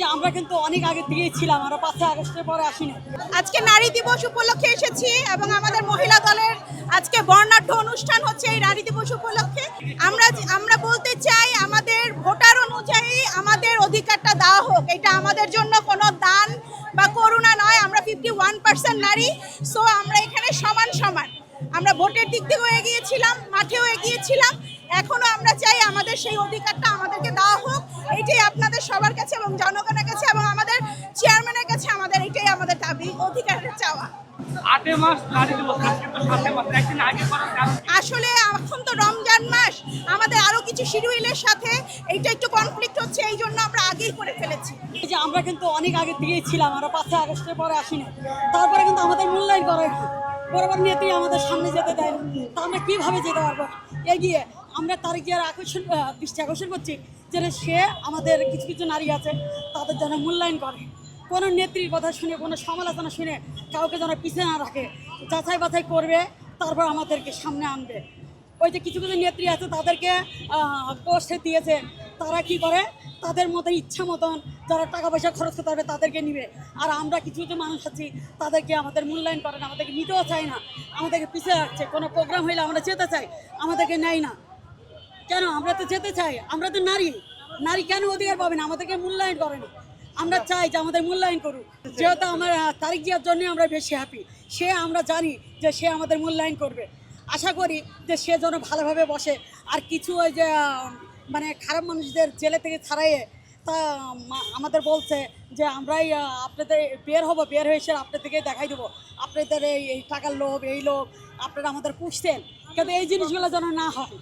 যে আমরা কিন্তু অনেক আগে থেকেই ছিলাম, আমরা 5 আগস্টের পরে আসিনি। আজকে নারী দিবস উপলক্ষে এসেছি এবং আমাদের মহিলা দলের আজকে বর্ণাঢ্য অনুষ্ঠান হচ্ছে এই নারী দিবস উপলক্ষে। আমরা বলতে চাই আমাদের ভোটার অনুযায়ী আমাদের অধিকারটা দেওয়া হোক। এটা আমাদের জন্য কোনো দান বা করুণা নয়। আমরা 51% নারী, সো আমরা এখানে সমান সমান। আমরা ভোটের দিক থেকেও এগিয়েছিলাম, মাঠেও এগিয়েছিলাম, এখনো আমরা চাই আমাদের সেই অধিকারটা আমাদেরকে দেওয়া হোক। এইটাই আপনাদের সবার কাছে এবং জনগণের কাছে এবং আমাদের চেয়ারম্যানের কাছে আমাদের এটাই আমাদের দাবি, অধিকারের চাওয়া। 8 মাস নারী দিবস, আজকে তো 7 মাস, একদিন আগে করার কারণ আসলে এখন তো রমজান মাস, আমাদের আরো কিছু শিডিউলের সাথে এইটা একটু কনফ্লিক্ট হচ্ছে, এই জন্য আমরা আগেই করে ফেলেছি। যে আমরা কিন্তু অনেক আগে থেকেই ছিলাম, আমরা 5 আগস্টের পরে আসিনি। তারপরে কিন্তু আমাদের মূল্যায়ন করে না, বরাবর নেত্রী আমাদের সামনে যেতে দেয় না। তা আমরা কীভাবে যেতে পারবো এগিয়ে? আমরা তারিখ যারা দৃষ্টি আকর্ষণ করছি যেন সে আমাদের কিছু কিছু নারী আছে তাদের যেন মূল্যায়ন করে, কোনো নেত্রীর কথা শুনে, কোনো সমালোচনা শুনে কাউকে যেন পিছিয়ে না রাখে, যাচাই বাছাই করবে, তারপর আমাদেরকে সামনে আনবে। ওই যে কিছু কিছু নেত্রী আছে তাদেরকে পোস্টে দিয়েছে, তারা কি করে তাদের মতন ইচ্ছা মতন যারা টাকা পয়সা খরচ করতে পারবে তাদেরকে নিবে। আর আমরা কিছু কিছু মানুষ আছি তাদেরকে আমাদের মূল্যায়ন করে না, আমাদেরকে নিতেও চাই না, আমাদেরকে পিছিয়ে রাখছে। কোনো প্রোগ্রাম হইলে আমরা যেতে চাই, আমাদেরকে নেয় না। কেন? আমরা তো যেতে চাই, আমরা তো নারী, নারী কেন অধিকার পাবে না? আমাদেরকে মূল্যায়ন করে না। আমরা চাই যে আমাদের মূল্যায়ন করুক। যেহেতু আমার তারিখ জিয়ার জন্যই আমরা বেশি হ্যাপি, সে আমরা জানি যে সে আমাদের মূল্যায়ন করবে। আশা করি যে সে যেন ভালোভাবে বসে। আর কিছু ওই যে মানে খারাপ মানুষদের জেলে থেকে ছাড়াইয়ে তা আমাদের বলছে যে আমরাই আপনাদের বের হয়ে এসে আপনাদেরকে দেখাই দেবো, আপনাদের এই টাকার লোভ, এই লোভ আপনারা আমাদের পুষতেন, কিন্তু এই জিনিসগুলো যেন না হয়।